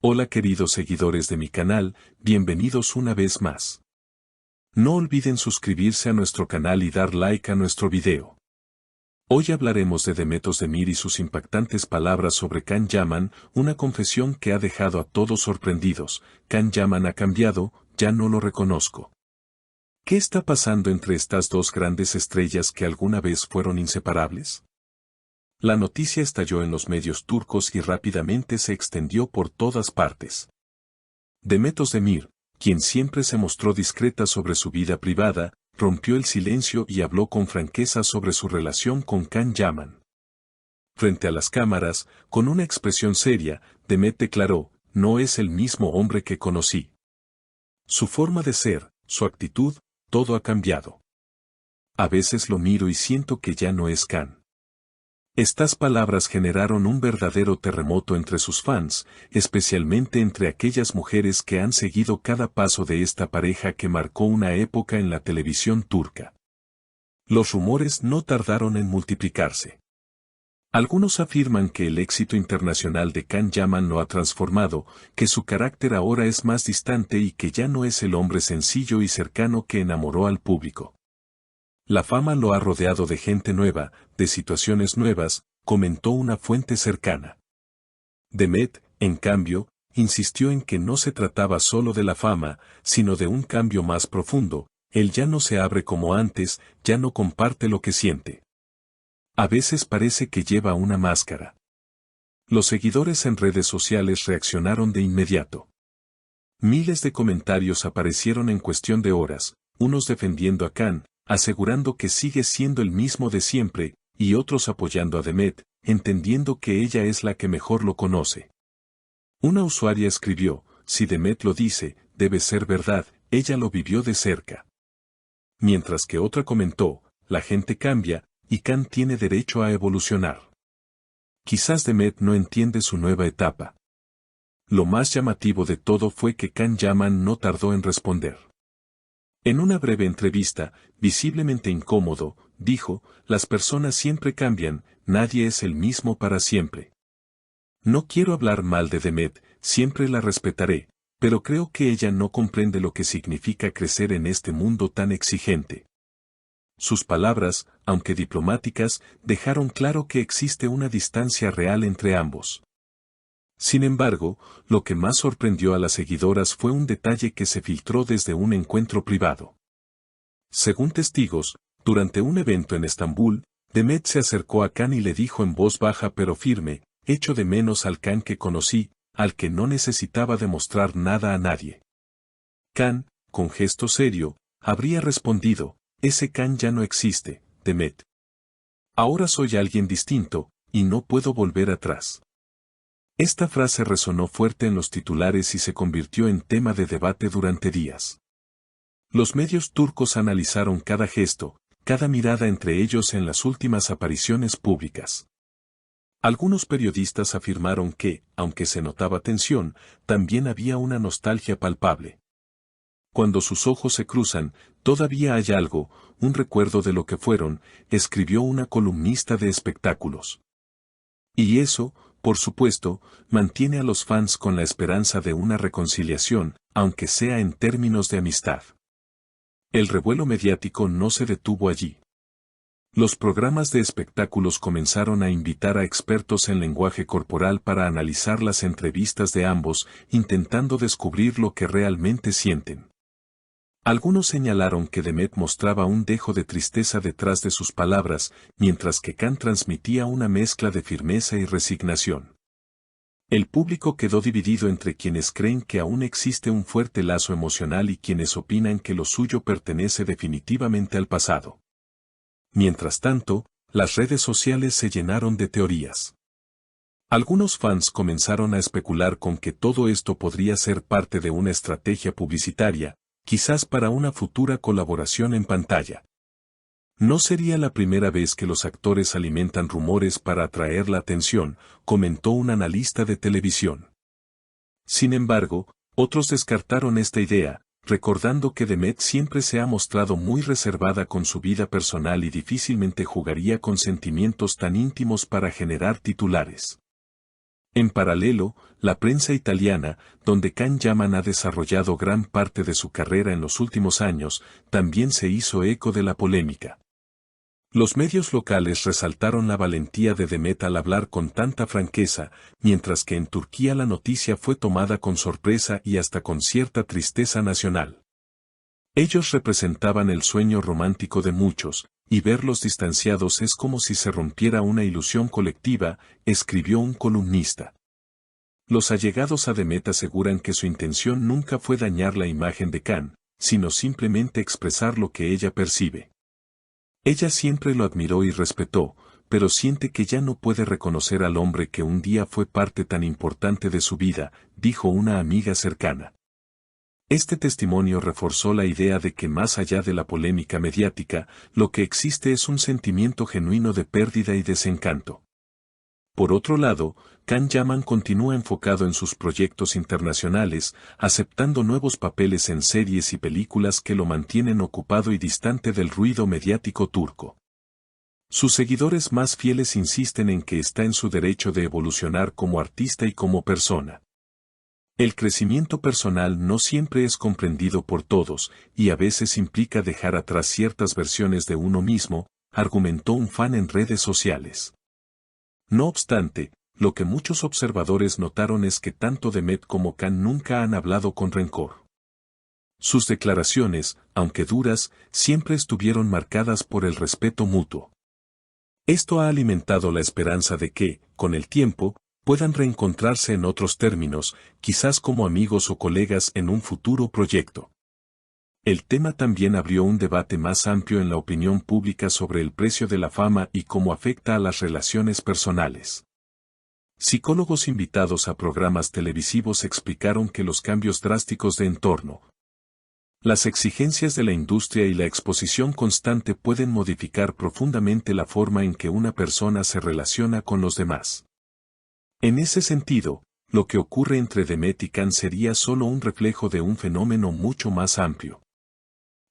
Hola queridos seguidores de mi canal, bienvenidos una vez más. No olviden suscribirse a nuestro canal y dar like a nuestro video. Hoy hablaremos de Demet Özdemir y sus impactantes palabras sobre Can Yaman, una confesión que ha dejado a todos sorprendidos. Can Yaman ha cambiado, ya no lo reconozco. ¿Qué está pasando entre estas dos grandes estrellas que alguna vez fueron inseparables? La noticia estalló en los medios turcos y rápidamente se extendió por todas partes. Demet Özdemir, quien siempre se mostró discreta sobre su vida privada, rompió el silencio y habló con franqueza sobre su relación con Can Yaman. Frente a las cámaras, con una expresión seria, Demet declaró: "No es el mismo hombre que conocí. Su forma de ser, su actitud, todo ha cambiado. A veces lo miro y siento que ya no es Can". Estas palabras generaron un verdadero terremoto entre sus fans, especialmente entre aquellas mujeres que han seguido cada paso de esta pareja que marcó una época en la televisión turca. Los rumores no tardaron en multiplicarse. Algunos afirman que el éxito internacional de Can Yaman lo ha transformado, que su carácter ahora es más distante y que ya no es el hombre sencillo y cercano que enamoró al público. La fama lo ha rodeado de gente nueva, de situaciones nuevas, comentó una fuente cercana. Demet, en cambio, insistió en que no se trataba solo de la fama, sino de un cambio más profundo. Él ya no se abre como antes, ya no comparte lo que siente. A veces parece que lleva una máscara. Los seguidores en redes sociales reaccionaron de inmediato. Miles de comentarios aparecieron en cuestión de horas, unos defendiendo a Can, asegurando que sigue siendo el mismo de siempre, y otros apoyando a Demet, entendiendo que ella es la que mejor lo conoce. Una usuaria escribió: "Si Demet lo dice, debe ser verdad, ella lo vivió de cerca". Mientras que otra comentó: "La gente cambia, y Can tiene derecho a evolucionar. Quizás Demet no entiende su nueva etapa". Lo más llamativo de todo fue que Can Yaman no tardó en responder. En una breve entrevista, visiblemente incómodo, dijo: "Las personas siempre cambian, nadie es el mismo para siempre. No quiero hablar mal de Demet, siempre la respetaré, pero creo que ella no comprende lo que significa crecer en este mundo tan exigente". Sus palabras, aunque diplomáticas, dejaron claro que existe una distancia real entre ambos. Sin embargo, lo que más sorprendió a las seguidoras fue un detalle que se filtró desde un encuentro privado. Según testigos, durante un evento en Estambul, Demet se acercó a Can y le dijo en voz baja pero firme: "Echo de menos al Can que conocí, al que no necesitaba demostrar nada a nadie". Can, con gesto serio, habría respondido: "Ese Can ya no existe, Demet. Ahora soy alguien distinto, y no puedo volver atrás". Esta frase resonó fuerte en los titulares y se convirtió en tema de debate durante días. Los medios turcos analizaron cada gesto, cada mirada entre ellos en las últimas apariciones públicas. Algunos periodistas afirmaron que, aunque se notaba tensión, también había una nostalgia palpable. "Cuando sus ojos se cruzan, todavía hay algo, un recuerdo de lo que fueron", escribió una columnista de espectáculos. Y eso, por supuesto, mantiene a los fans con la esperanza de una reconciliación, aunque sea en términos de amistad. El revuelo mediático no se detuvo allí. Los programas de espectáculos comenzaron a invitar a expertos en lenguaje corporal para analizar las entrevistas de ambos, intentando descubrir lo que realmente sienten. Algunos señalaron que Demet mostraba un dejo de tristeza detrás de sus palabras, mientras que Can transmitía una mezcla de firmeza y resignación. El público quedó dividido entre quienes creen que aún existe un fuerte lazo emocional y quienes opinan que lo suyo pertenece definitivamente al pasado. Mientras tanto, las redes sociales se llenaron de teorías. Algunos fans comenzaron a especular con que todo esto podría ser parte de una estrategia publicitaria, quizás para una futura colaboración en pantalla. No sería la primera vez que los actores alimentan rumores para atraer la atención, comentó un analista de televisión. Sin embargo, otros descartaron esta idea, recordando que Demet siempre se ha mostrado muy reservada con su vida personal y difícilmente jugaría con sentimientos tan íntimos para generar titulares. En paralelo, la prensa italiana, donde Can Yaman ha desarrollado gran parte de su carrera en los últimos años, también se hizo eco de la polémica. Los medios locales resaltaron la valentía de Demet al hablar con tanta franqueza, mientras que en Turquía la noticia fue tomada con sorpresa y hasta con cierta tristeza nacional. Ellos representaban el sueño romántico de muchos, y verlos distanciados es como si se rompiera una ilusión colectiva, escribió un columnista. Los allegados a Demet aseguran que su intención nunca fue dañar la imagen de Can, sino simplemente expresar lo que ella percibe. Ella siempre lo admiró y respetó, pero siente que ya no puede reconocer al hombre que un día fue parte tan importante de su vida, dijo una amiga cercana. Este testimonio reforzó la idea de que más allá de la polémica mediática, lo que existe es un sentimiento genuino de pérdida y desencanto. Por otro lado, Can Yaman continúa enfocado en sus proyectos internacionales, aceptando nuevos papeles en series y películas que lo mantienen ocupado y distante del ruido mediático turco. Sus seguidores más fieles insisten en que está en su derecho de evolucionar como artista y como persona. El crecimiento personal no siempre es comprendido por todos, y a veces implica dejar atrás ciertas versiones de uno mismo, argumentó un fan en redes sociales. No obstante, lo que muchos observadores notaron es que tanto Demet como Can nunca han hablado con rencor. Sus declaraciones, aunque duras, siempre estuvieron marcadas por el respeto mutuo. Esto ha alimentado la esperanza de que, con el tiempo, puedan reencontrarse en otros términos, quizás como amigos o colegas en un futuro proyecto. El tema también abrió un debate más amplio en la opinión pública sobre el precio de la fama y cómo afecta a las relaciones personales. Psicólogos invitados a programas televisivos explicaron que los cambios drásticos de entorno, las exigencias de la industria y la exposición constante pueden modificar profundamente la forma en que una persona se relaciona con los demás. En ese sentido, lo que ocurre entre Demet y Can sería solo un reflejo de un fenómeno mucho más amplio.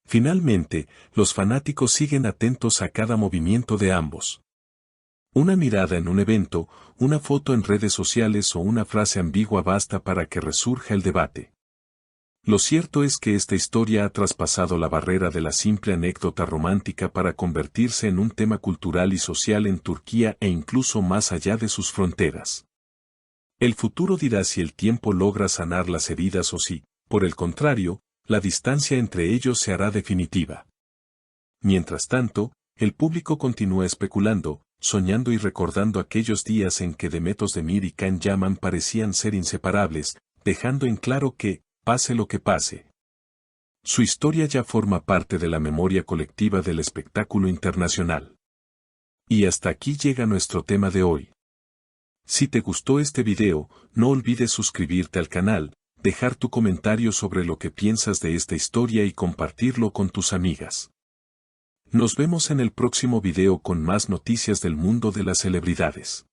Finalmente, los fanáticos siguen atentos a cada movimiento de ambos. Una mirada en un evento, una foto en redes sociales o una frase ambigua basta para que resurja el debate. Lo cierto es que esta historia ha traspasado la barrera de la simple anécdota romántica para convertirse en un tema cultural y social en Turquía e incluso más allá de sus fronteras. El futuro dirá si el tiempo logra sanar las heridas o si, por el contrario, la distancia entre ellos se hará definitiva. Mientras tanto, el público continúa especulando, soñando y recordando aquellos días en que Demet Özdemir y Can Yaman parecían ser inseparables, dejando en claro que, pase lo que pase, su historia ya forma parte de la memoria colectiva del espectáculo internacional. Y hasta aquí llega nuestro tema de hoy. Si te gustó este video, no olvides suscribirte al canal, dejar tu comentario sobre lo que piensas de esta historia y compartirlo con tus amigas. Nos vemos en el próximo video con más noticias del mundo de las celebridades.